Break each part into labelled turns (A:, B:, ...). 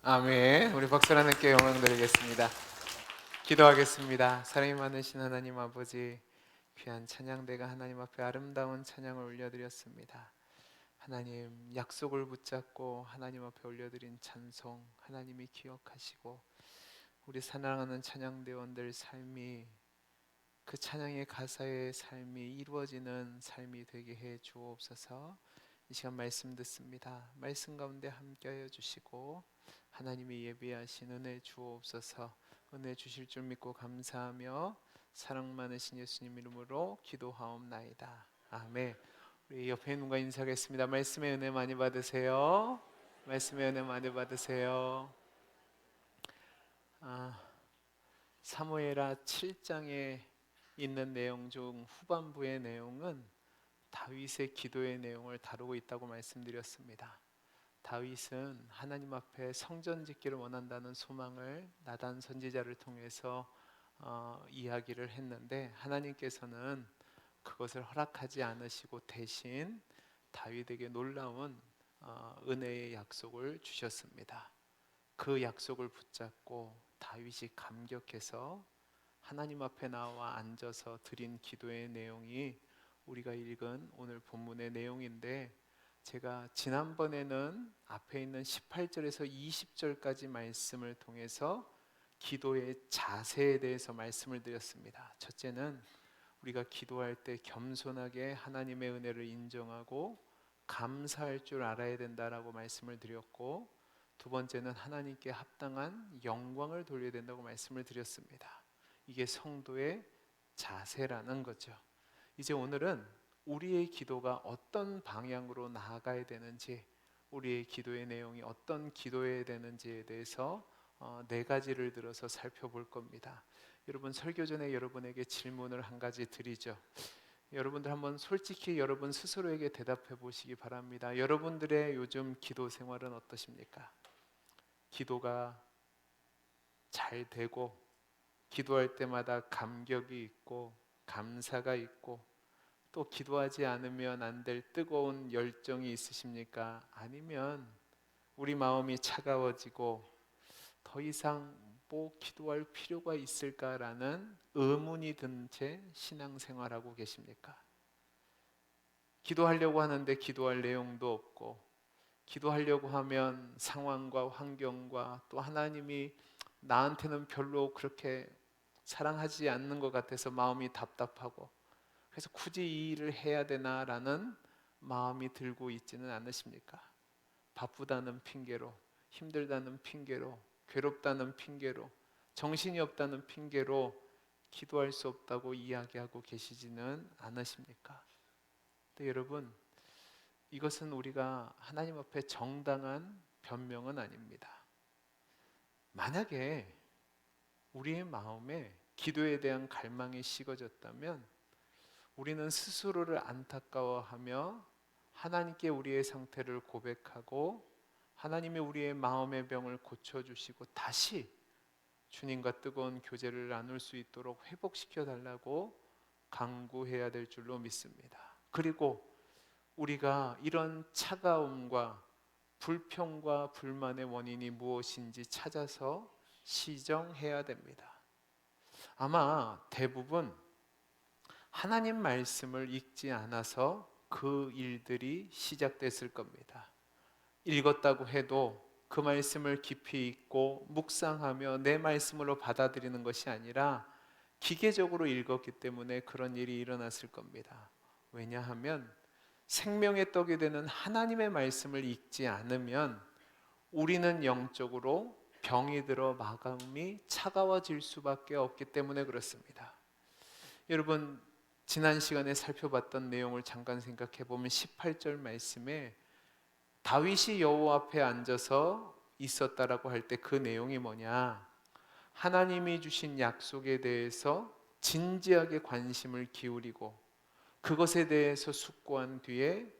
A: 아멘. 우리 박수 하나님께 영광 드리겠습니다. 기도하겠습니다. 사랑이 많으신 하나님 아버지, 귀한 찬양대가 하나님 앞에 아름다운 찬양을 올려드렸습니다. 하나님, 약속을 붙잡고 하나님 앞에 올려드린 찬송 하나님이 기억하시고, 우리 사랑하는 찬양대원들 삶이, 그 찬양의 가사의 삶이 이루어지는 삶이 되게 해 주옵소서. 이 시간 말씀 듣습니다. 말씀 가운데 함께하여 주시고 하나님이 예비하신 은혜 주옵소서. 은혜 주실 줄 믿고 감사하며 사랑 많으신 예수님 이름으로 기도하옵나이다. 아멘. 우리 옆에 있는 분과 인사하겠습니다. 말씀의 은혜 많이 받으세요. 말씀의 은혜 많이 받으세요. 사무엘하 7장에 있는 내용 중 후반부의 내용은 다윗의 기도의 내용을 다루고 있다고 말씀드렸습니다. 다윗은 하나님 앞에 성전 짓기를 원한다는 소망을 나단 선지자를 통해서 이야기를 했는데, 하나님께서는 그것을 허락하지 않으시고 대신 다윗에게 놀라운 은혜의 약속을 주셨습니다. 그 약속을 붙잡고 다윗이 감격해서 하나님 앞에 나와 앉아서 드린 기도의 내용이 우리가 읽은 오늘 본문의 내용인데, 제가 지난번에는 앞에 있는 18절에서 20절까지 말씀을 통해서 기도의 자세에 대해서 말씀을 드렸습니다. 첫째는 우리가 기도할 때 겸손하게 하나님의 은혜를 인정하고 감사할 줄 알아야 된다라고 말씀을 드렸고, 두 번째는 하나님께 합당한 영광을 돌려야 된다고 말씀을 드렸습니다. 이게 성도의 자세라는 거죠. 이제 오늘은 우리의 기도가 어떤 방향으로 나아가야 되는지, 우리의 기도의 내용이 어떤 기도해야 되는지에 대해서 네 가지를 들어서 살펴볼 겁니다. 여러분, 설교 전에 여러분에게 질문을 한 가지 드리죠. 여러분들 한번 솔직히 여러분 스스로에게 대답해 보시기 바랍니다. 여러분들의 요즘 기도 생활은 어떠십니까? 기도가 잘 되고, 기도할 때마다 감격이 있고 감사가 있고, 또 기도하지 않으면 안 될 뜨거운 열정이 있으십니까? 아니면 우리 마음이 차가워지고 더 이상 뭐 기도할 필요가 있을까라는 의문이 든 채 신앙생활하고 계십니까? 기도하려고 하는데 기도할 내용도 없고, 기도하려고 하면 상황과 환경과 또 하나님이 나한테는 별로 그렇게 사랑하지 않는 것 같아서 마음이 답답하고, 그래서 굳이 이 일을 해야 되나라는 마음이 들고 있지는 않으십니까? 바쁘다는 핑계로, 힘들다는 핑계로, 괴롭다는 핑계로, 정신이 없다는 핑계로 기도할 수 없다고 이야기하고 계시지는 않으십니까? 근데 여러분, 이것은 우리가 하나님 앞에 정당한 변명은 아닙니다. 만약에 우리의 마음에 기도에 대한 갈망이 식어졌다면 우리는 스스로를 안타까워하며 하나님께 우리의 상태를 고백하고, 하나님이 우리의 마음의 병을 고쳐주시고 다시 주님과 뜨거운 교제를 나눌 수 있도록 회복시켜 달라고 간구해야 될 줄로 믿습니다. 그리고 우리가 이런 차가움과 불평과 불만의 원인이 무엇인지 찾아서 시정해야 됩니다. 아마 대부분 하나님 말씀을 읽지 않아서 그 일들이 시작됐을 겁니다. 읽었다고 해도 그 말씀을 깊이 읽고 묵상하며 내 말씀으로 받아들이는 것이 아니라 기계적으로 읽었기 때문에 그런 일이 일어났을 겁니다. 왜냐하면 생명의 떡이 되는 하나님의 말씀을 읽지 않으면 우리는 영적으로 병이 들어 마음이 차가워질 수밖에 없기 때문에 그렇습니다. 여러분, 지난 시간에 살펴봤던 내용을 잠깐 생각해 보면 18절 말씀에 다윗이 여호와 앞에 앉아서 있었다라고 할 때 그 내용이 뭐냐? 하나님이 주신 약속에 대해서 진지하게 관심을 기울이고 그것에 대해서 숙고한 뒤에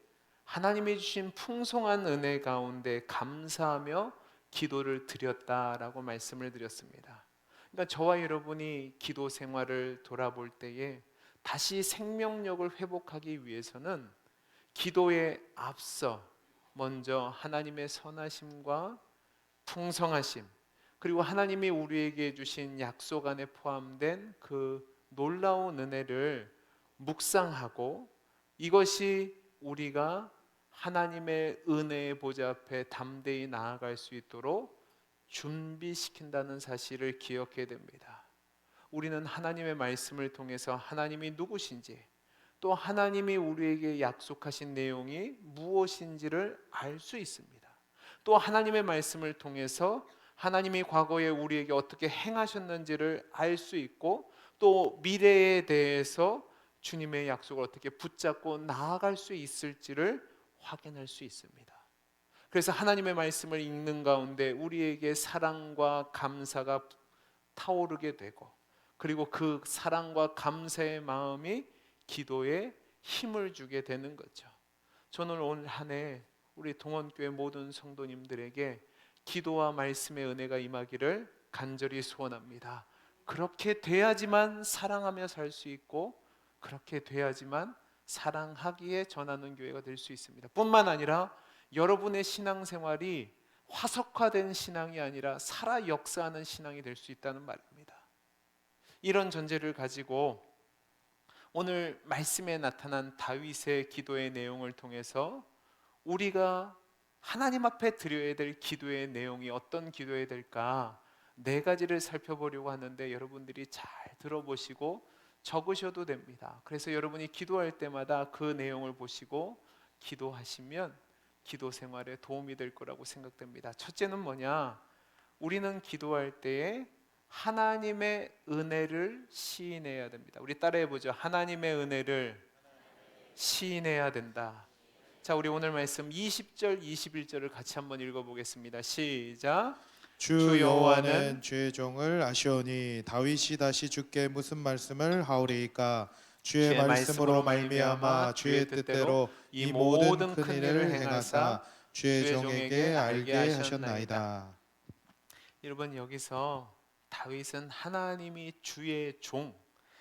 A: 하나님이 주신 풍성한 은혜 가운데 감사하며 기도를 드렸다라고 말씀을 드렸습니다. 그러니까 저와 여러분이 기도 생활을 돌아볼 때에 다시 생명력을 회복하기 위해서는 기도에 앞서 먼저 하나님의 선하심과 풍성하심, 그리고 하나님이 우리에게 주신 약속 안에 포함된 그 놀라운 은혜를 묵상하고, 이것이 우리가 하나님의 은혜의 보좌 앞에 담대히 나아갈 수 있도록 준비시킨다는 사실을 기억해야 됩니다. 우리는 하나님의 말씀을 통해서 하나님이 누구신지, 또 하나님이 우리에게 약속하신 내용이 무엇인지를 알 수 있습니다. 또 하나님의 말씀을 통해서 하나님이 과거에 우리에게 어떻게 행하셨는지를 알 수 있고, 또 미래에 대해서 주님의 약속을 어떻게 붙잡고 나아갈 수 있을지를 확인할 수 있습니다. 그래서 하나님의 말씀을 읽는 가운데 우리에게 사랑과 감사가 타오르게 되고, 그리고 그 사랑과 감사의 마음이 기도에 힘을 주게 되는 거죠. 저는 오늘 한 해 우리 동원교회 모든 성도님들에게 기도와 말씀의 은혜가 임하기를 간절히 소원합니다. 그렇게 돼야지만 사랑하며 살 수 있고, 그렇게 돼야지만 사랑하기에 전하는 교회가 될 수 있습니다. 뿐만 아니라 여러분의 신앙생활이 화석화된 신앙이 아니라 살아 역사하는 신앙이 될 수 있다는 말입니다. 이런 전제를 가지고 오늘 말씀에 나타난 다윗의 기도의 내용을 통해서 우리가 하나님 앞에 드려야 될 기도의 내용이 어떤 기도해야 될까, 네 가지를 살펴보려고 하는데, 여러분들이 잘 들어보시고 적으셔도 됩니다. 그래서 여러분이 기도할 때마다 그 내용을 보시고 기도하시면 기도 생활에 도움이 될 거라고 생각됩니다. 첫째는 뭐냐? 우리는 기도할 때에 하나님의 은혜를 시인해야 됩니다. 우리 따라해 보죠. 하나님의 은혜를 시인해야 된다. 자, 우리 오늘 말씀 20절 21절을 같이 한번 읽어보겠습니다. 시작.
B: 주 여호와는 주의 종을 아시오니 다윗이 다시 주께 무슨 말씀을 하오리이까? 주의 말씀으로 말미암아 주의 뜻대로 이 모든 큰 일을 행하사 주의 종에게 알게 하셨나이다.
A: 여러분, 여기서 다윗은 하나님이 주의 종,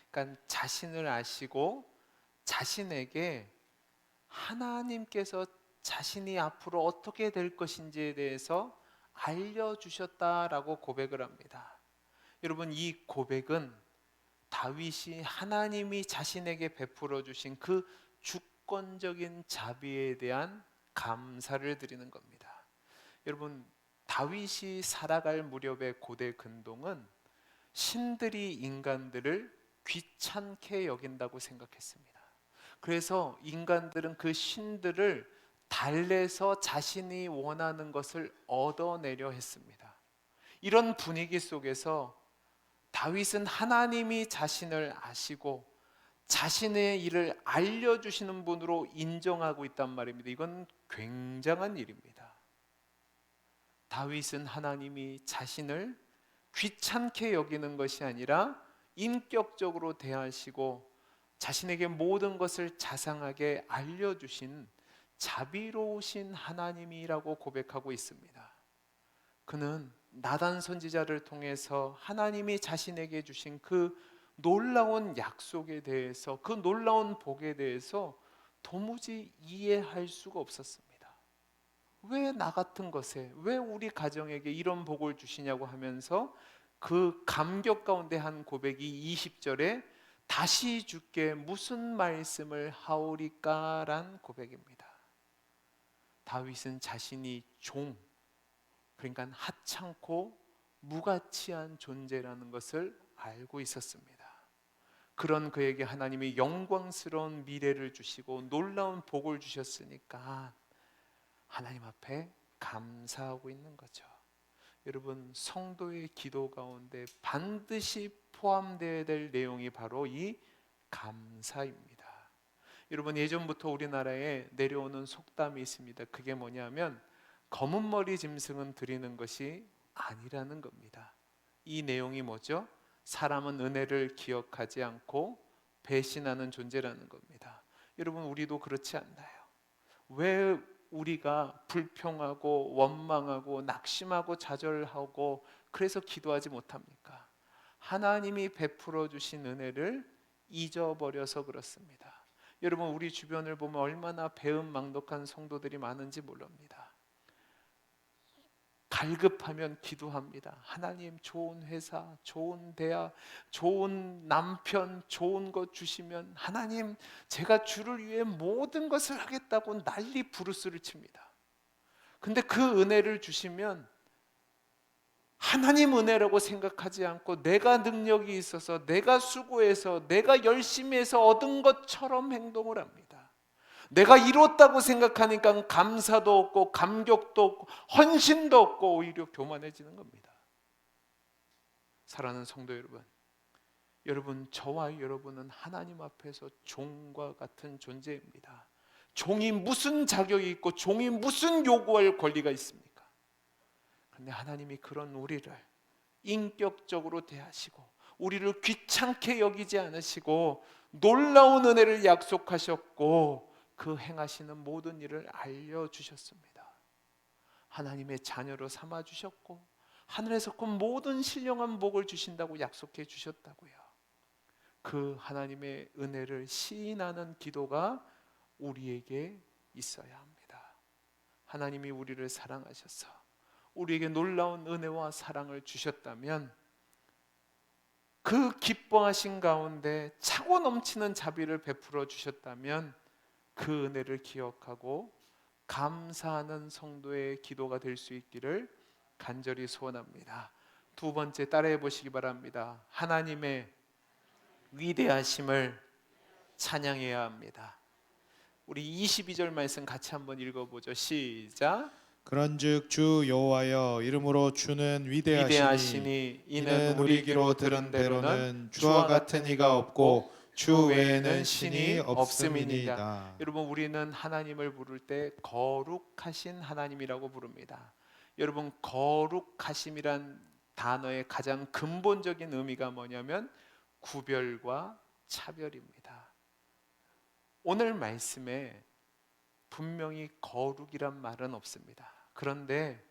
A: 그러니까 자신을 아시고 자신에게 하나님께서 자신이 앞으로 어떻게 될 것인지에 대해서 알려주셨다라고 고백을 합니다. 여러분, 이 고백은 다윗이 하나님이 자신에게 베풀어 주신 그 주권적인 자비에 대한 감사를 드리는 겁니다. 여러분, 다윗이 살아갈 무렵의 고대 근동은 신들이 인간들을 귀찮게 여긴다고 생각했습니다. 그래서 인간들은 그 신들을 달래서 자신이 원하는 것을 얻어내려 했습니다. 이런 분위기 속에서 다윗은 하나님이 자신을 아시고 자신의 일을 알려주시는 분으로 인정하고 있단 말입니다. 이건 굉장한 일입니다. 다윗은 하나님이 자신을 귀찮게 여기는 것이 아니라 인격적으로 대하시고 자신에게 모든 것을 자상하게 알려주신 자비로우신 하나님이라고 고백하고 있습니다. 그는 나단 선지자를 통해서 하나님이 자신에게 주신 그 놀라운 약속에 대해서, 그 놀라운 복에 대해서 도무지 이해할 수가 없었습니다. 왜 나 같은 것에, 왜 우리 가정에게 이런 복을 주시냐고 하면서 그 감격 가운데 한 고백이 20절에 다시 주께 무슨 말씀을 하오리까란 고백입니다. 다윗은 자신이 종, 그러니까 하찮고 무가치한 존재라는 것을 알고 있었습니다. 그런 그에게 하나님이 영광스러운 미래를 주시고 놀라운 복을 주셨으니까 하나님 앞에 감사하고 있는 거죠. 여러분, 성도의 기도 가운데 반드시 포함되어야 될 내용이 바로 이 감사입니다. 여러분, 예전부터 우리나라에 내려오는 속담이 있습니다. 그게 뭐냐면 검은 머리 짐승은 드리는 것이 아니라는 겁니다. 이 내용이 뭐죠? 사람은 은혜를 기억하지 않고 배신하는 존재라는 겁니다. 여러분, 우리도 그렇지 않나요? 왜 우리가 불평하고 원망하고 낙심하고 좌절하고 그래서 기도하지 못합니까? 하나님이 베풀어 주신 은혜를 잊어버려서 그렇습니다. 여러분, 우리 주변을 보면 얼마나 배은망덕한 성도들이 많은지 모릅니다. 갈급하면 기도합니다. 하나님, 좋은 회사, 좋은 대학, 좋은 남편, 좋은 것 주시면 하나님, 제가 주를 위해 모든 것을 하겠다고 난리 부르스를 칩니다. 근데 그 은혜를 주시면 하나님 은혜라고 생각하지 않고 내가 능력이 있어서, 내가 수고해서, 내가 열심히 해서 얻은 것처럼 행동을 합니다. 내가 이뤘다고 생각하니까 감사도 없고 감격도 없고 헌신도 없고 오히려 교만해지는 겁니다. 사랑하는 성도 여러분, 저와 여러분은 하나님 앞에서 종과 같은 존재입니다. 종이 무슨 자격이 있고 종이 무슨 요구할 권리가 있습니까? 그런데 하나님이 그런 우리를 인격적으로 대하시고 우리를 귀찮게 여기지 않으시고 놀라운 은혜를 약속하셨고 그 행하시는 모든 일을 알려주셨습니다. 하나님의 자녀로 삼아주셨고 하늘에서 그 모든 신령한 복을 주신다고 약속해 주셨다고요. 그 하나님의 은혜를 시인하는 기도가 우리에게 있어야 합니다. 하나님이 우리를 사랑하셔서 우리에게 놀라운 은혜와 사랑을 주셨다면 그 기뻐하신 가운데 차고 넘치는 자비를 베풀어 주셨다면 그 은혜를 기억하고 감사하는 성도의 기도가 될 수 있기를 간절히 소원합니다. 두 번째, 따라해 보시기 바랍니다. 하나님의 위대하심을 찬양해야 합니다. 우리 22절 말씀 같이 한번 읽어보죠. 시작.
B: 그런즉 주 여호와여, 이름으로 주는 위대하시니
A: 이는 우리에게로 들은 대로는
B: 주와 같은 이가 없고 주 외에는 신이
A: 없음이니이다.
B: 없음이니이다.
A: 여러분, 우리는 하나님을 부를 때 거룩하신 하나님이라고 부릅니다. 여러분, 거룩하심이란 단어의 가장 근본적인 의미가 뭐냐면 구별과 차별입니다. 오늘 말씀에 분명히 거룩이란 말은 없습니다. 그런데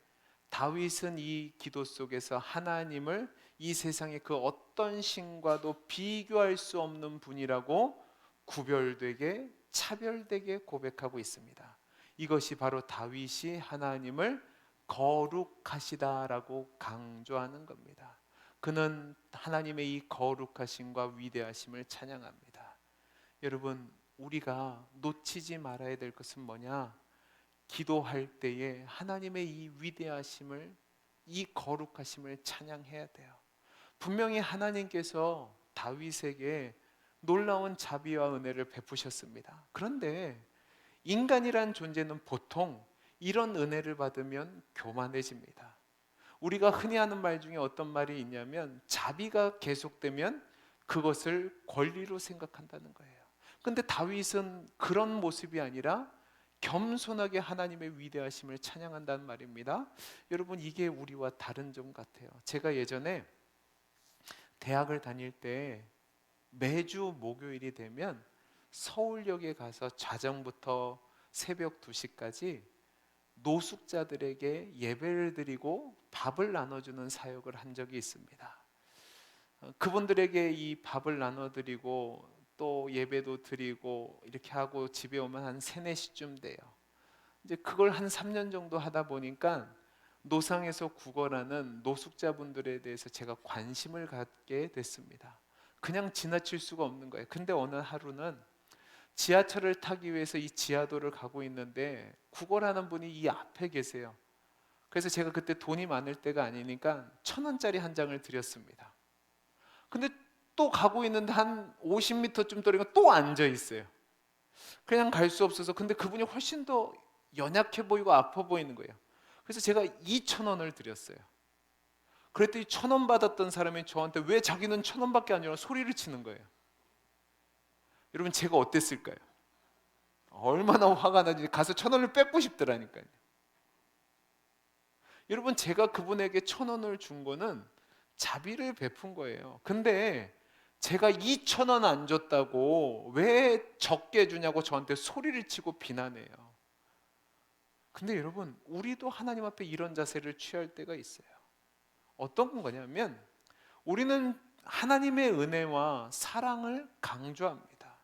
A: 다윗은 이 기도 속에서 하나님을 이 세상의 그 어떤 신과도 비교할 수 없는 분이라고 구별되게 차별되게 고백하고 있습니다. 이것이 바로 다윗이 하나님을 거룩하시다라고 강조하는 겁니다. 그는 하나님의 이 거룩하심과 위대하심을 찬양합니다. 여러분, 우리가 놓치지 말아야 될 것은 뭐냐? 기도할 때에 하나님의 이 위대하심을, 이 거룩하심을 찬양해야 돼요. 분명히 하나님께서 다윗에게 놀라운 자비와 은혜를 베푸셨습니다. 그런데 인간이란 존재는 보통 이런 은혜를 받으면 교만해집니다. 우리가 흔히 하는 말 중에 어떤 말이 있냐면 자비가 계속되면 그것을 권리로 생각한다는 거예요. 근데 다윗은 그런 모습이 아니라 겸손하게 하나님의 위대하심을 찬양한다는 말입니다. 여러분, 이게 우리와 다른 점 같아요. 제가 예전에 대학을 다닐 때 매주 목요일이 되면 서울역에 가서 좌정부터 새벽 2시까지 노숙자들에게 예배를 드리고 밥을 나눠주는 사역을 한 적이 있습니다. 그분들에게 이 밥을 나눠드리고 또 예배도 드리고 이렇게 하고 집에 오면 한 3, 4시쯤 돼요. 이제 그걸 한 3년 정도 하다 보니까 노상에서 구걸하는 노숙자분들에 대해서 제가 관심을 갖게 됐습니다. 그냥 지나칠 수가 없는 거예요. 근데 어느 하루는 지하철을 타기 위해서 이 지하도를 가고 있는데 구걸하는 분이 이 앞에 계세요. 그래서 제가 그때 돈이 많을 때가 아니니까 1,000원짜리 한 장을 드렸습니다. 근데 또 가고 있는데 한 50m쯤 떨어지니까 또 앉아 있어요. 그냥 갈 수 없어서. 근데 그분이 훨씬 더 연약해 보이고 아파 보이는 거예요. 그래서 제가 2,000원을 드렸어요. 그랬더니 1,000원 받았던 사람이 저한테 왜 자기는 1,000원밖에 안 주냐고 소리를 치는 거예요. 여러분, 제가 어땠을까요? 얼마나 화가 나지. 가서 1,000원을 뺏고 싶더라니까요. 여러분, 제가 그분에게 1,000원을 준 거는 자비를 베푼 거예요. 근데 제가 2,000원 안 줬다고 왜 적게 주냐고 저한테 소리를 치고 비난해요. 근데 여러분, 우리도 하나님 앞에 이런 자세를 취할 때가 있어요. 어떤 거냐면 우리는 하나님의 은혜와 사랑을 강조합니다.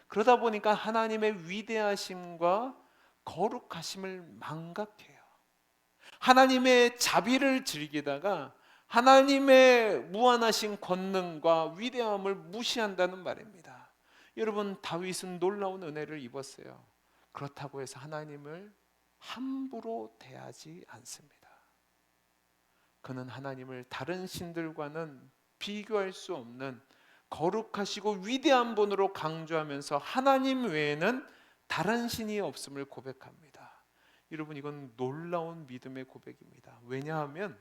A: 그러다 보니까 하나님의 위대하심과 거룩하심을 망각해요. 하나님의 자비를 즐기다가 하나님의 무한하신 권능과 위대함을 무시한다는 말입니다. 여러분, 다윗은 놀라운 은혜를 입었어요. 그렇다고 해서 하나님을 함부로 대하지 않습니다. 그는 하나님을 다른 신들과는 비교할 수 없는 거룩하시고 위대한 분으로 강조하면서 하나님 외에는 다른 신이 없음을 고백합니다. 여러분, 이건 놀라운 믿음의 고백입니다. 왜냐하면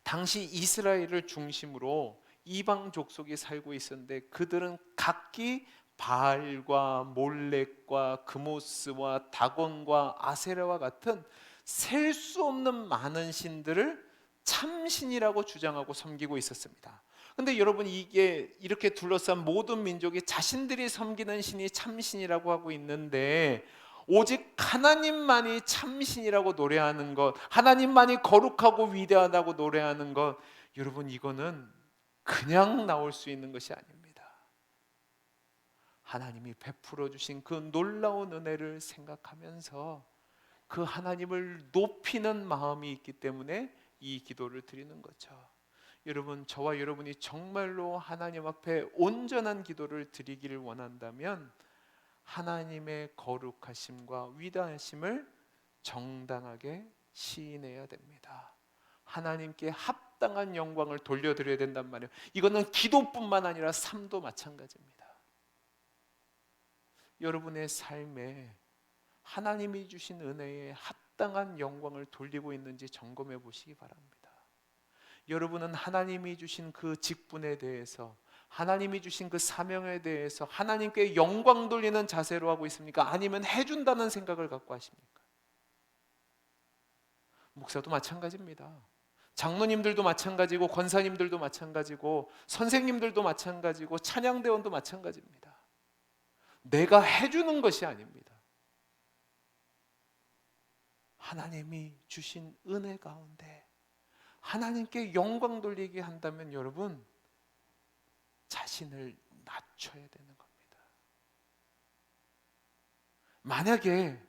A: 당시 이스라엘을 중심으로 이방 족속이 살고 있었는데 그들은 각기 바알과 몰렉과 그모스와 다곤과 아세라와 같은 셀 수 없는 많은 신들을 참신이라고 주장하고 섬기고 있었습니다. 근데 여러분, 이게 이렇게 둘러싼 모든 민족이 자신들이 섬기는 신이 참신이라고 하고 있는데 오직 하나님만이 참신이라고 노래하는 것, 하나님만이 거룩하고 위대하다고 노래하는 것, 여러분, 이거는 그냥 나올 수 있는 것이 아닙니다. 하나님이 베풀어 주신 그 놀라운 은혜를 생각하면서 그 하나님을 높이는 마음이 있기 때문에 이 기도를 드리는 거죠. 여러분, 저와 여러분이 정말로 하나님 앞에 온전한 기도를 드리기를 원한다면 하나님의 거룩하심과 위대하심을 정당하게 시인해야 됩니다. 하나님께 합당한 영광을 돌려드려야 된단 말이에요. 이거는 기도뿐만 아니라 삶도 마찬가지입니다. 여러분의 삶에 하나님이 주신 은혜에 합당한 영광을 돌리고 있는지 점검해 보시기 바랍니다. 여러분은 하나님이 주신 그 직분에 대해서, 하나님이 주신 그 사명에 대해서 하나님께 영광 돌리는 자세로 하고 있습니까? 아니면 해준다는 생각을 갖고 하십니까? 목사도 마찬가지입니다. 장로님들도 마찬가지고, 권사님들도 마찬가지고, 선생님들도 마찬가지고, 찬양대원도 마찬가지입니다. 내가 해주는 것이 아닙니다. 하나님이 주신 은혜 가운데 하나님께 영광 돌리게 한다면 여러분, 자신을 낮춰야 되는 겁니다. 만약에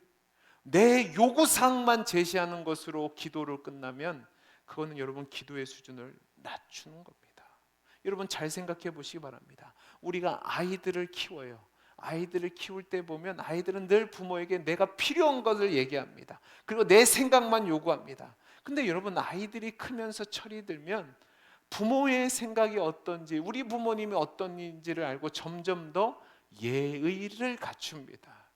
A: 내 요구사항만 제시하는 것으로 기도를 끝나면 그거는 여러분 기도의 수준을 낮추는 겁니다. 여러분, 잘 생각해 보시기 바랍니다. 우리가 아이들을 키워요. 아이들을 키울 때 보면 아이들은 늘 부모에게 내가 필요한 것을 얘기합니다. 그리고 내 생각만 요구합니다. 근데 여러분, 아이들이 크면서 철이 들면 부모의 생각이 어떤지, 우리 부모님이 어떤지를 알고 점점 더 예의를 갖춥니다.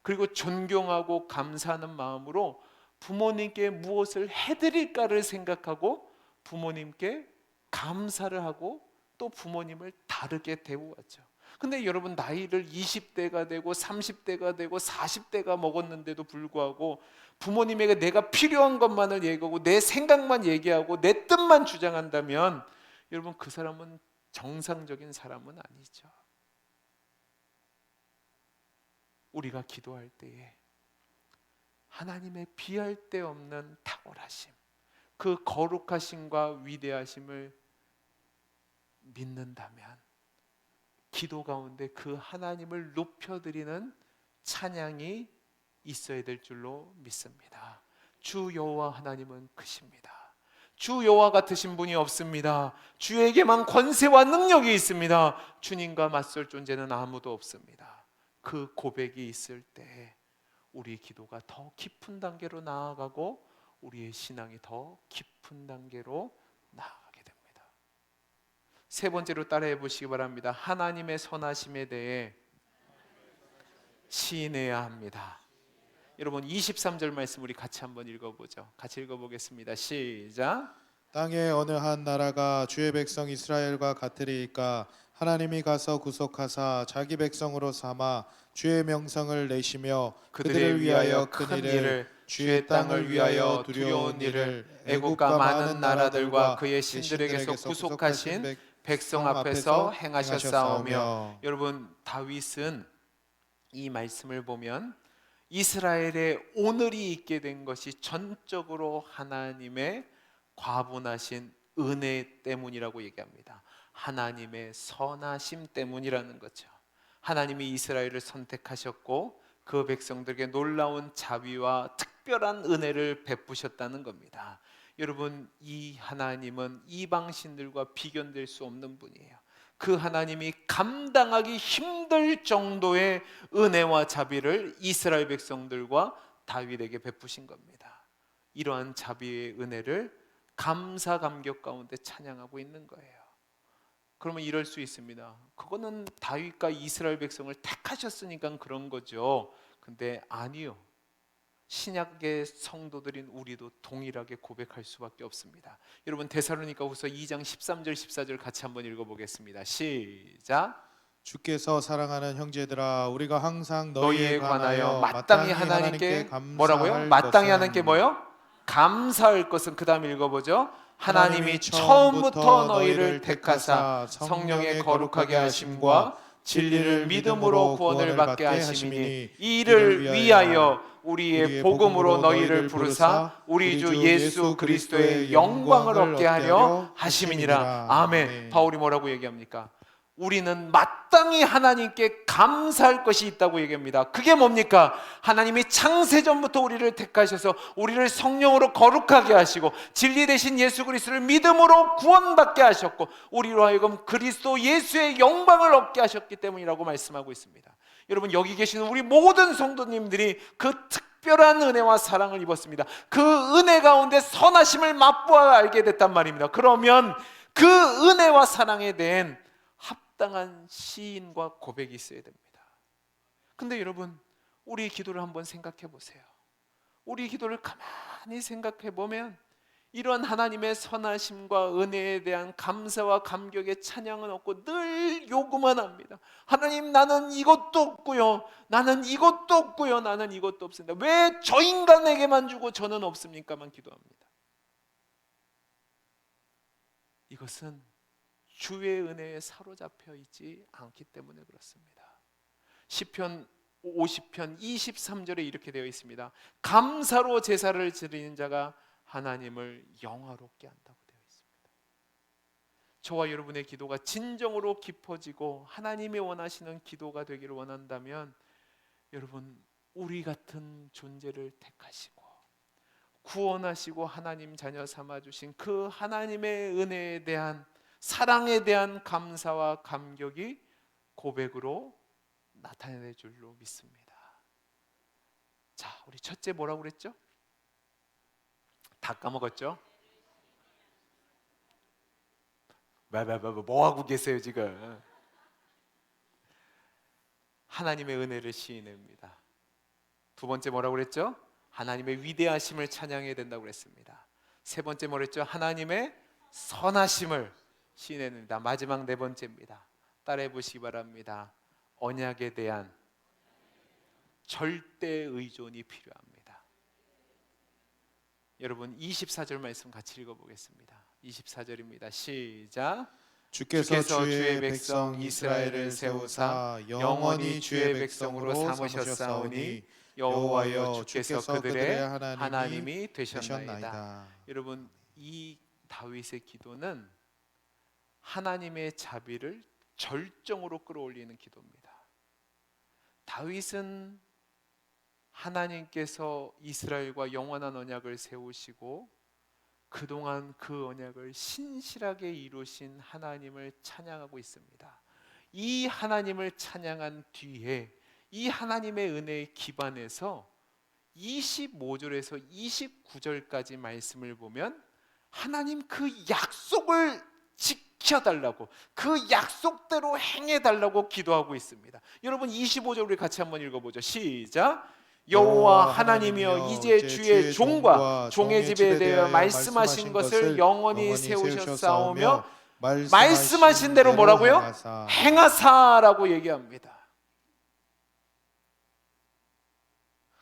A: 그리고 존경하고 감사하는 마음으로 부모님께 무엇을 해드릴까를 생각하고 부모님께 감사를 하고 또 부모님을 다르게 대우하죠. 근데 여러분, 나이를 20대가 되고 30대가 되고 40대가 먹었는데도 불구하고 부모님에게 내가 필요한 것만을 얘기하고 내 생각만 얘기하고 내 뜻만 주장한다면 여러분, 그 사람은 정상적인 사람은 아니죠. 우리가 기도할 때에 하나님의 비할 데 없는 탁월하심, 그 거룩하심과 위대하심을 믿는다면 기도 가운데 그 하나님을 높여드리는 찬양이 있어야 될 줄로 믿습니다. 주 여호와 하나님은 크십니다. 주 여호와 같으신 분이 없습니다. 주에게만 권세와 능력이 있습니다. 주님과 맞설 존재는 아무도 없습니다. 그 고백이 있을 때 우리의 기도가 더 깊은 단계로 나아가고 우리의 신앙이 더 깊은 단계로 나아가게 됩니다. 세 번째로 따라해 보시기 바랍니다. 하나님의 선하심에 대해 시인해야 합니다. 여러분, 23절 말씀 우리 같이 한번 읽어보죠. 같이 읽어보겠습니다. 시작.
B: 땅의 어느 한 나라가 주의 백성 이스라엘과 같으리이까 하나님이 가서 구속하사 자기 백성으로 삼아 주의 명성을 내시며 그들을 위하여 큰 일을, 주의 땅을 위하여 두려운 일을 애국과 많은 나라들과 그의 신들에게서 구속하신 백성 앞에서 행하셨사오며.
A: 여러분, 다윗은 이 말씀을 보면 이스라엘의 오늘이 있게 된 것이 전적으로 하나님의 과분하신 은혜 때문이라고 얘기합니다. 하나님의 선하심 때문이라는 거죠. 하나님이 이스라엘을 선택하셨고 그 백성들에게 놀라운 자비와 특별한 은혜를 베푸셨다는 겁니다. 여러분, 이 하나님은 이방신들과 비견될 수 없는 분이에요. 그 하나님이 감당하기 힘들 정도의 은혜와 자비를 이스라엘 백성들과 다윗에게 베푸신 겁니다. 이러한 자비의 은혜를 감사 감격 가운데 찬양하고 있는 거예요. 그러면 이럴 수 있습니다. 그거는 다윗과 이스라엘 백성을 택하셨으니까 그런 거죠. 근데 아니요. 신약의 성도들인 우리도 동일하게 고백할 수밖에 없습니다. 여러분, 데살로니가후서 2장 13절 14절 같이 한번 읽어보겠습니다. 시작.
B: 주께서 사랑하는 형제들아, 우리가 항상
A: 너희에 관하여 마땅히 하나님께 뭐라고요? 마땅히 하나님께 뭐요? 감사할 것은, 그 다음 읽어보죠. 하나님이 처음부터 너희를 택하사 성령의 거룩하게 하심과 진리를 믿음으로 구원을 받게 하심이니 이를 위하여 우리의 복음으로 너희를 부르사 우리 주 예수 그리스도의 영광을 얻게 하려 하심이니라. 아멘. 바울이 뭐라고 얘기합니까? 우리는 마땅히 하나님께 감사할 것이 있다고 얘기합니다. 그게 뭡니까? 하나님이 창세전부터 우리를 택하셔서 우리를 성령으로 거룩하게 하시고 진리 대신 예수 그리스도를 믿음으로 구원받게 하셨고 우리로 하여금 그리스도 예수의 영광을 얻게 하셨기 때문이라고 말씀하고 있습니다. 여러분, 여기 계시는 우리 모든 성도님들이 그 특별한 은혜와 사랑을 입었습니다. 그 은혜 가운데 선하심을 맛보아 알게 됐단 말입니다. 그러면 그 은혜와 사랑에 대한 합당한 시인과 고백이 있어야 됩니다. 근데 여러분, 우리 기도를 한번 생각해 보세요. 우리 기도를 가만히 생각해 보면 이런 하나님의 선하심과 은혜에 대한 감사와 감격의 찬양은 없고 늘 요구만 합니다. 하나님, 나는 이것도 없고요, 나는 이것도 없고요, 나는 이것도 없습니다. 왜 저 인간에게만 주고 저는 없습니까만 기도합니다. 이것은 주의 은혜에 사로잡혀 있지 않기 때문에 그렇습니다. 시편 50편 23절에 이렇게 되어 있습니다. 감사로 제사를 드리는 자가 하나님을 영화롭게 한다고 되어 있습니다. 저와 여러분의 기도가 진정으로 깊어지고 하나님이 원하시는 기도가 되기를 원한다면 여러분, 우리 같은 존재를 택하시고 구원하시고 하나님 자녀 삼아주신 그 하나님의 은혜에 대한, 사랑에 대한 감사와 감격이 고백으로 나타낼 줄로 믿습니다. 자, 우리 첫째 뭐라고 그랬죠? 다 까먹었죠? 뭐 하고 계세요 지금? 하나님의 은혜를 시인합니다. 두 번째 뭐라고 그랬죠? 하나님의 위대하심을 찬양해야 된다고 그랬습니다. 세 번째 뭐랬죠? 하나님의 선하심을 시인합니다. 마지막 네 번째입니다. 따라해 보시기 바랍니다. 언약에 대한 절대 의존이 필요합니다. 여러분, 24절 말씀 같이 읽어보겠습니다. 24절입니다. 시작.
B: 주께서 주의 백성 이스라엘을 세우사 영원히 주의 백성으로 삼으셨사오니 여호와여 주께서 그들의 하나님이 되셨나이다.
A: 여러분, 이 다윗의 기도는 하나님의 자비를 절정으로 끌어올리는 기도입니다. 다윗은 하나님께서 이스라엘과 영원한 언약을 세우시고 그동안 그 언약을 신실하게 이루신 하나님을 찬양하고 있습니다. 이 하나님을 찬양한 뒤에 이 하나님의 은혜에 기반해서 25절에서 29절까지 말씀을 보면 하나님 그 약속을 지켜달라고, 그 약속대로 행해달라고 기도하고 있습니다. 여러분, 25절 우리 같이 한번 읽어보죠. 시작. 여호와 하나님이여, 이제 주의 종과 종의 집에 대하여 말씀하신 것을 영원히 세우셨사오며 말씀하신 대로 뭐라고요? 행하사라고 얘기합니다.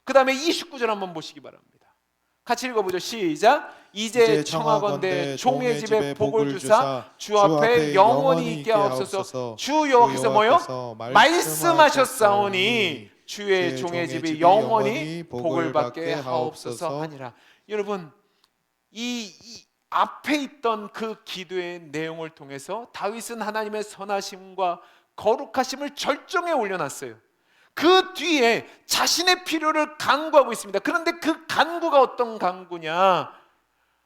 A: 그 다음에 29절 한번 보시기 바랍니다. 같이 읽어보죠. 시작. 이제 청하건대 종의 집에 복을 주사 주 앞에 영원히 있게 하옵소서. 주 여호와께서 뭐요? 말씀하셨사오니 주의 종의 집이 영원히 복을 받게 하옵소서 하니라. 여러분, 이 앞에 있던 그 기도의 내용을 통해서 다윗은 하나님의 선하심과 거룩하심을 절정에 올려놨어요. 그 뒤에 자신의 필요를 간구하고 있습니다. 그런데 그 간구가 어떤 간구냐?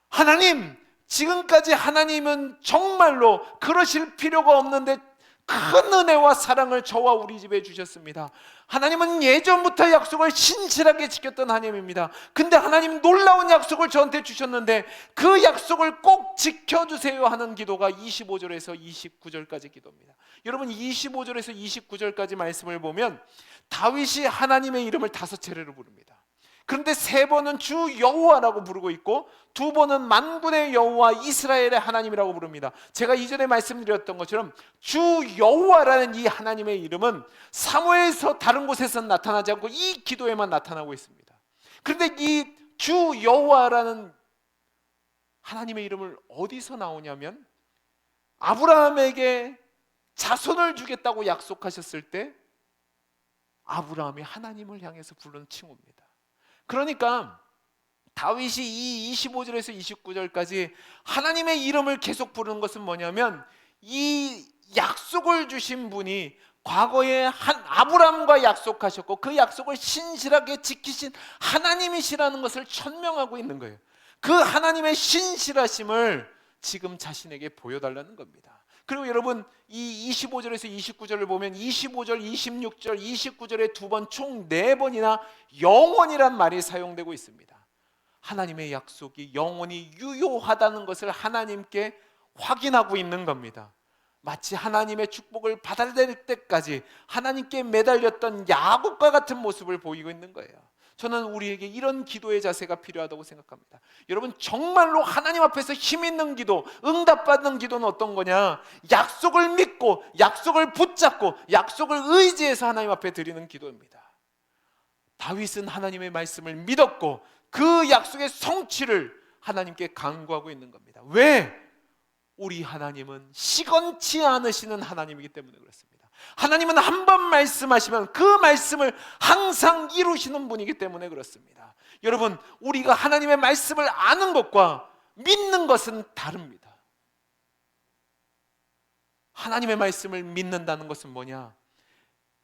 A: 하나님, 지금까지 하나님은 정말로 그러실 필요가 없는데 큰 은혜와 사랑을 저와 우리 집에 주셨습니다. 하나님은 예전부터 약속을 신실하게 지켰던 하나님입니다. 근데 하나님 놀라운 약속을 저한테 주셨는데 그 약속을 꼭 지켜주세요 하는 기도가 25절에서 29절까지 기도입니다. 여러분, 25절에서 29절까지 말씀을 보면 다윗이 하나님의 이름을 5차례로 부릅니다. 그런데 3번은 주 여호와라고 부르고 있고 2번은 만군의 여호와 이스라엘의 하나님이라고 부릅니다. 제가 이전에 말씀드렸던 것처럼 주 여호와라는 이 하나님의 이름은 사무엘서 다른 곳에서는 나타나지 않고 이 기도에만 나타나고 있습니다. 그런데 이 주 여호와라는 하나님의 이름을 어디서 나오냐면 아브라함에게 자손을 주겠다고 약속하셨을 때 아브라함이 하나님을 향해서 부른 칭호입니다. 그러니까 다윗이 이 25절에서 29절까지 하나님의 이름을 계속 부르는 것은 뭐냐면 이 약속을 주신 분이 과거에 한 아브라함과 약속하셨고 그 약속을 신실하게 지키신 하나님이시라는 것을 천명하고 있는 거예요. 그 하나님의 신실하심을 지금 자신에게 보여달라는 겁니다. 그리고 여러분, 이 25절에서 29절을 보면 25절, 26절, 29절에 2번 총 4번이나 영원이란 말이 사용되고 있습니다. 하나님의 약속이 영원히 유효하다는 것을 하나님께 확인하고 있는 겁니다. 마치 하나님의 축복을 받아야 될 때까지 하나님께 매달렸던 야곱과 같은 모습을 보이고 있는 거예요. 저는 우리에게 이런 기도의 자세가 필요하다고 생각합니다. 여러분, 정말로 하나님 앞에서 힘 있는 기도, 응답받는 기도는 어떤 거냐? 약속을 믿고 약속을 붙잡고 약속을 의지해서 하나님 앞에 드리는 기도입니다. 다윗은 하나님의 말씀을 믿었고 그 약속의 성취를 하나님께 간구하고 있는 겁니다. 왜? 우리 하나님은 시건치 않으시는 하나님이기 때문에 그렇습니다. 하나님은 한 번 말씀하시면 그 말씀을 항상 이루시는 분이기 때문에 그렇습니다. 여러분, 우리가 하나님의 말씀을 아는 것과 믿는 것은 다릅니다. 하나님의 말씀을 믿는다는 것은 뭐냐?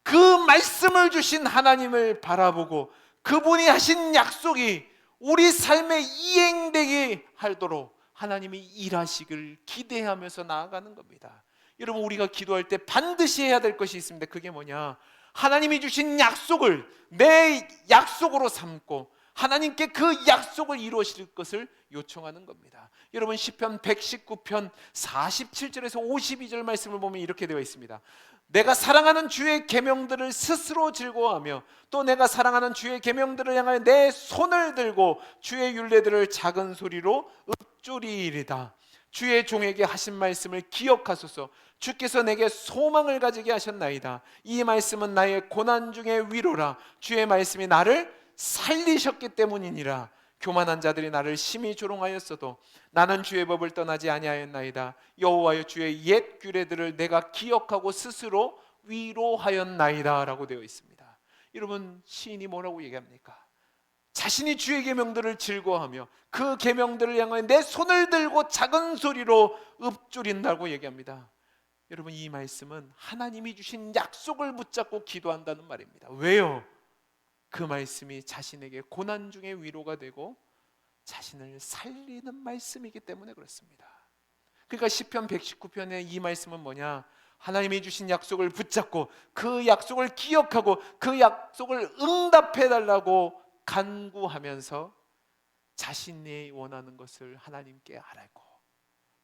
A: 그 말씀을 주신 하나님을 바라보고 그분이 하신 약속이 우리 삶에 이행되게 하도록 하나님이 일하시길 기대하면서 나아가는 겁니다. 여러분, 우리가 기도할 때 반드시 해야 될 것이 있습니다. 그게 뭐냐? 하나님이 주신 약속을 내 약속으로 삼고 하나님께 그 약속을 이루어질 것을 요청하는 겁니다. 여러분, 시편 119편 47절에서 52절 말씀을 보면 이렇게 되어 있습니다. 내가 사랑하는 주의 계명들을 스스로 즐거워하며 또 내가 사랑하는 주의 계명들을 향하여 내 손을 들고 주의 율례들을 작은 소리로 읊조리이리다. 주의 종에게 하신 말씀을 기억하소서. 주께서 내게 소망을 가지게 하셨나이다. 이 말씀은 나의 고난 중에 위로라. 주의 말씀이 나를 살리셨기 때문이니라. 교만한 자들이 나를 심히 조롱하였어도 나는 주의 법을 떠나지 아니하였나이다. 여호와여, 주의 옛 규례들을 내가 기억하고 스스로 위로하였나이다 라고 되어 있습니다. 여러분, 시인이 뭐라고 얘기합니까? 자신이 주의 계명들을 즐거워하며 그 계명들을 향하여 내 손을 들고 작은 소리로 읊조린다고 얘기합니다. 여러분, 이 말씀은 하나님이 주신 약속을 붙잡고 기도한다는 말입니다. 왜요? 그 말씀이 자신에게 고난 중에 위로가 되고 자신을 살리는 말씀이기 때문에 그렇습니다. 그러니까 시편 119편의 이 말씀은 뭐냐? 하나님이 주신 약속을 붙잡고 그 약속을 기억하고 그 약속을 응답해달라고 간구하면서 자신이 원하는 것을 하나님께 아뢰고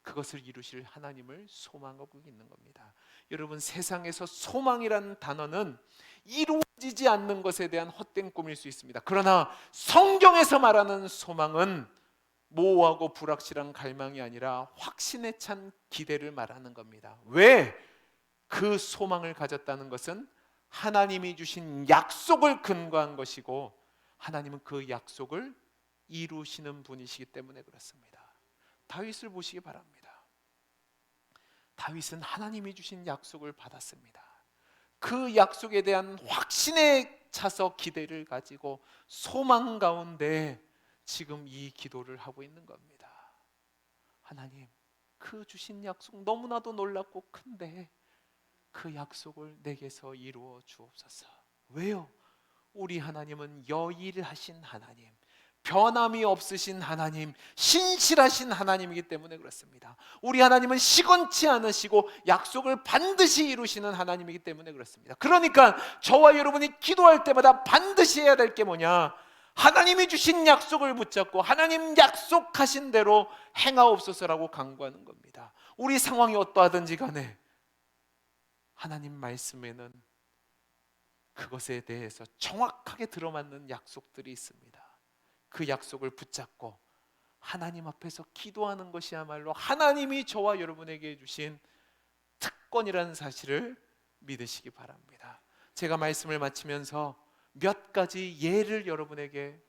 A: 그것을 이루실 하나님을 소망하고 있는 겁니다. 여러분, 세상에서 소망이라는 단어는 이루어지지 않는 것에 대한 헛된 꿈일 수 있습니다. 그러나 성경에서 말하는 소망은 모호하고 불확실한 갈망이 아니라 확신에 찬 기대를 말하는 겁니다. 왜? 그 소망을 가졌다는 것은 하나님이 주신 약속을 근거한 것이고 하나님은 그 약속을 이루시는 분이시기 때문에 그렇습니다. 다윗을 보시기 바랍니다. 다윗은 하나님이 주신 약속을 받았습니다. 그 약속에 대한 확신에 차서 기대를 가지고 소망 가운데 지금 이 기도를 하고 있는 겁니다. 하나님, 그 주신 약속 너무나도 놀랍고 큰데 그 약속을 내게서 이루어 주옵소서. 왜요? 우리 하나님은 여일하신 하나님, 변함이 없으신 하나님, 신실하신 하나님이기 때문에 그렇습니다. 우리 하나님은 시건치 않으시고 약속을 반드시 이루시는 하나님이기 때문에 그렇습니다. 그러니까 저와 여러분이 기도할 때마다 반드시 해야 될 게 뭐냐? 하나님이 주신 약속을 붙잡고 하나님 약속하신 대로 행하옵소서라고 간구하는 겁니다. 우리 상황이 어떠하든지 간에 하나님 말씀에는 그것에 대해서 정확하게 들어맞는 약속들이 있습니다. 그 약속을 붙잡고 하나님 앞에서 기도하는 것이야말로 하나님이 저와 여러분에게 주신 특권이라는 사실을 믿으시기 바랍니다. 제가 말씀을 마치면서 몇 가지 예를 여러분에게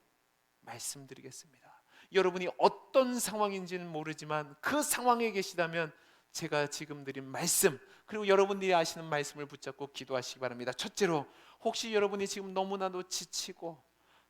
A: 말씀드리겠습니다. 여러분이 어떤 상황인지는 모르지만 그 상황에 계시다면 제가 지금 드린 말씀, 그리고 여러분들이 아시는 말씀을 붙잡고 기도하시기 바랍니다. 첫째로, 혹시 여러분이 지금 너무나도 지치고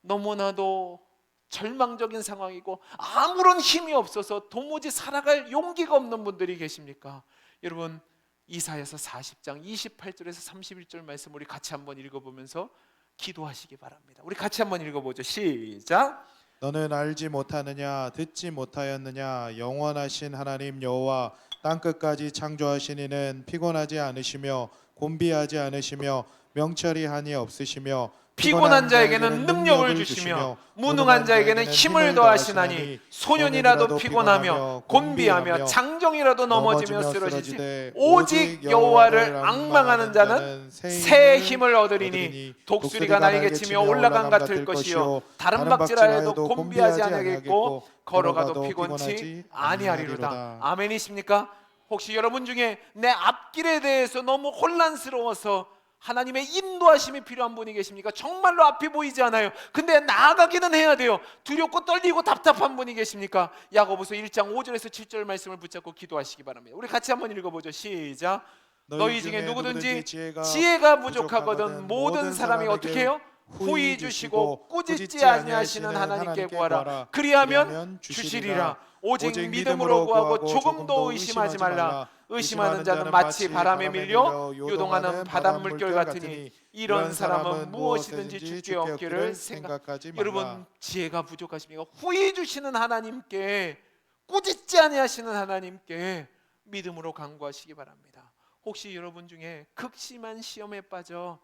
A: 너무나도 절망적인 상황이고 아무런 힘이 없어서 도무지 살아갈 용기가 없는 분들이 계십니까? 여러분, 이사야서 40장 28절에서 31절 말씀 우리 같이 한번 읽어보면서 기도하시기 바랍니다. 우리 같이 한번 읽어보죠. 시작.
B: 너는 알지 못하느냐 듣지 못하였느냐 영원하신 하나님 여호와 땅끝까지 창조하신 이는 피곤하지 않으시며 곤비하지 않으시며 명철이 한이 없으시며
A: 피곤한 자에게는 능력을 주시며 무능한 자에게는 힘을 더하시나니 소년이라도 피곤하며 곤비하며 장정이라도 넘어지며 쓰러지지 오직 여호와를 앙망하는 자는 새 힘을 얻으리니 독수리가 날개 치며 올라감 같을 것이요 다른 박질하여도 곤비하지 아니하겠고 걸어가도 피곤치 아니하리로다. 아멘이십니까? 혹시 여러분 중에 내 앞길에 대해서 너무 혼란스러워서 하나님의 인도하심이 필요한 분이 계십니까? 정말로 앞이 보이지 않아요. 근데 나아가기는 해야 돼요. 두렵고 떨리고 답답한 분이 계십니까? 야고보서 1장 5절에서 7절 말씀을 붙잡고 기도하시기 바랍니다. 우리 같이 한번 읽어보죠. 시작. 너희 중에 누구든지 지혜가 부족하거든 모든 사람이 어떻게 해요? 후히 주시고 꾸짖지 아니하시는 하나님께 구하라. 그리하면 주시리라. 오직 믿음으로 구하고 조금도 의심하지 말라. 의심하는 자는 마치 바람에 밀려 요동하는 바닷물결 같으니 이런 사람은 무엇이든지 주께 얻기를 생각하지 말라. 여러분, 지혜가 부족하십니까? 후히 주시는 하나님께, 꾸짖지 아니하시는 하나님께 믿음으로 간구하시기 바랍니다. 혹시 여러분 중에 극심한 시험에 빠져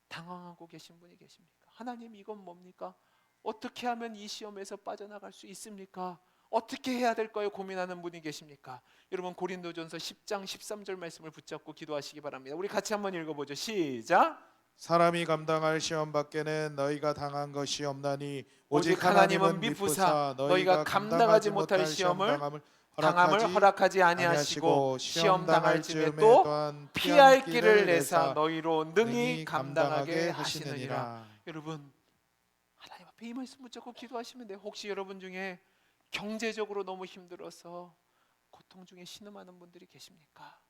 A: 당황하고 계신 분이 계십니까? 하나님, 이건 뭡니까? 어떻게 하면 이 시험에서 빠져나갈 수 있습니까? 어떻게 해야 될까요? 고민하는 분이 계십니까? 여러분, 고린도전서 10장 13절 말씀을 붙잡고 기도하시기 바랍니다. 우리 같이 한번 읽어보죠. 시작.
B: 사람이 감당할 시험 밖에는 너희가 당한 것이 없나니
A: 오직 하나님은 미쁘사 너희가 감당하지 못할 시험을 당함을 허락하지 아니하시고 시험 당할 즈음에 또 피할 길을 내사 너희로 능히 감당하게 하시느니라. 여러분, 하나님 앞에 이 말씀 붙잡고 기도하시면 돼요. 혹시 여러분 중에 경제적으로 너무 힘들어서 고통 중에 신음하는 분들이 계십니까?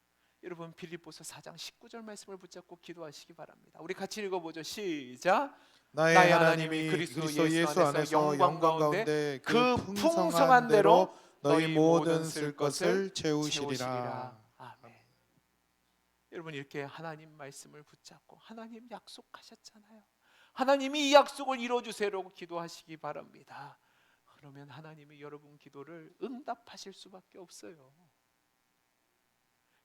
A: 여러분, 빌립보서 4장 19절 말씀을 붙잡고 기도하시기 바랍니다. 우리 같이 읽어보죠. 시작.
B: 나의 하나님이 그리스도 예수 안에서 영광 가운데 그 풍성한 대로 너희 모든 쓸 것을 채우시리라.
A: 아멘. 여러분, 이렇게 하나님 말씀을 붙잡고 하나님 약속하셨잖아요. 하나님이 이 약속을 이루어주세요라고 기도하시기 바랍니다. 그러면 하나님이 여러분 기도를 응답하실 수밖에 없어요.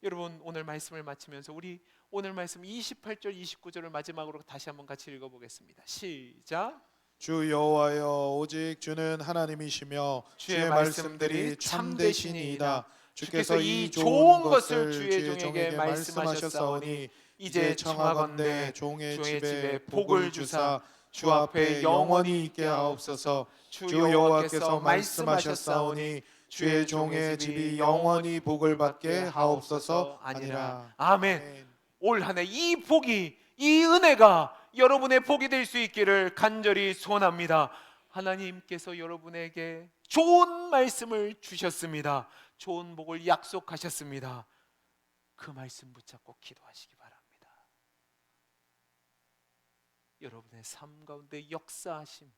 A: 여러분, 오늘 말씀을 마치면서 우리 오늘 말씀 28절 29절을 마지막으로 다시 한번 같이 읽어보겠습니다. 시작.
B: 주 여호와여 오직 주는 하나님이시며 주의 말씀들이 참되시니이다. 주께서 이 좋은 것을 주의 종에게 말씀하셨사오니 이제 청하건대 종의 집에 복을 주사 주 앞에 영원히 있게 하옵소서. 주 여호와께서 말씀하셨사오니 주의 종의 집이 영원히 복을 받게 하옵소서 아니라.
A: 아멘. 올 한 해 이 복이, 이 은혜가 여러분의 복이 될 수 있기를 간절히 소원합니다. 하나님께서 여러분에게 좋은 말씀을 주셨습니다. 좋은 복을 약속하셨습니다. 그 말씀 붙잡고 기도하시기 바랍니다. 여러분의 삶 가운데 역사하심,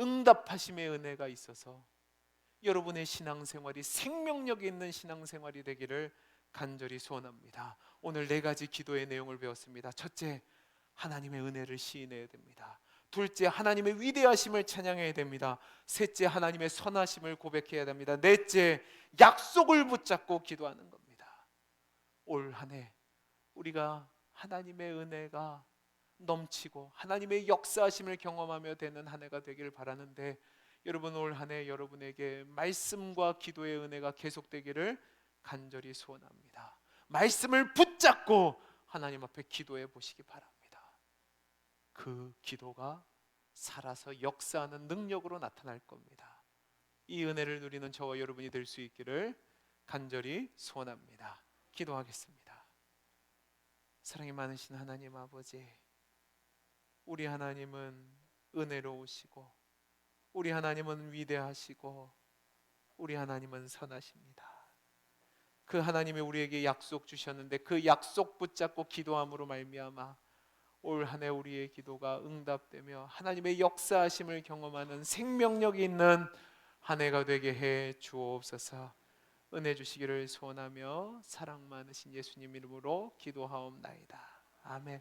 A: 응답하심의 은혜가 있어서 여러분의 신앙생활이 생명력 있는 신앙생활이 되기를 간절히 소원합니다. 오늘 4가지 기도의 내용을 배웠습니다. 첫째, 하나님의 은혜를 시인해야 됩니다. 둘째, 하나님의 위대하심을 찬양해야 됩니다. 셋째, 하나님의 선하심을 고백해야 됩니다. 넷째, 약속을 붙잡고 기도하는 겁니다. 올 한 해 우리가 하나님의 은혜가 넘치고 하나님의 역사하심을 경험하며 되는 한 해가 되기를 바라는데, 여러분 올 한 해 여러분에게 말씀과 기도의 은혜가 계속되기를 간절히 소원합니다. 말씀을 붙잡고 하나님 앞에 기도해 보시기 바랍니다. 그 기도가 살아서 역사하는 능력으로 나타날 겁니다. 이 은혜를 누리는 저와 여러분이 될 수 있기를 간절히 소원합니다. 기도하겠습니다. 사랑이 많으신 하나님 아버지, 우리 하나님은 은혜로우시고 우리 하나님은 위대하시고 우리 하나님은 선하십니다. 그 하나님이 우리에게 약속 주셨는데 그 약속 붙잡고 기도함으로 말미암아 올 한 해 우리의 기도가 응답되며 하나님의 역사하심을 경험하는 생명력이 있는 한 해가 되게 해 주옵소서. 은혜 주시기를 소원하며 사랑 많으신 예수님 이름으로 기도하옵나이다. 아멘.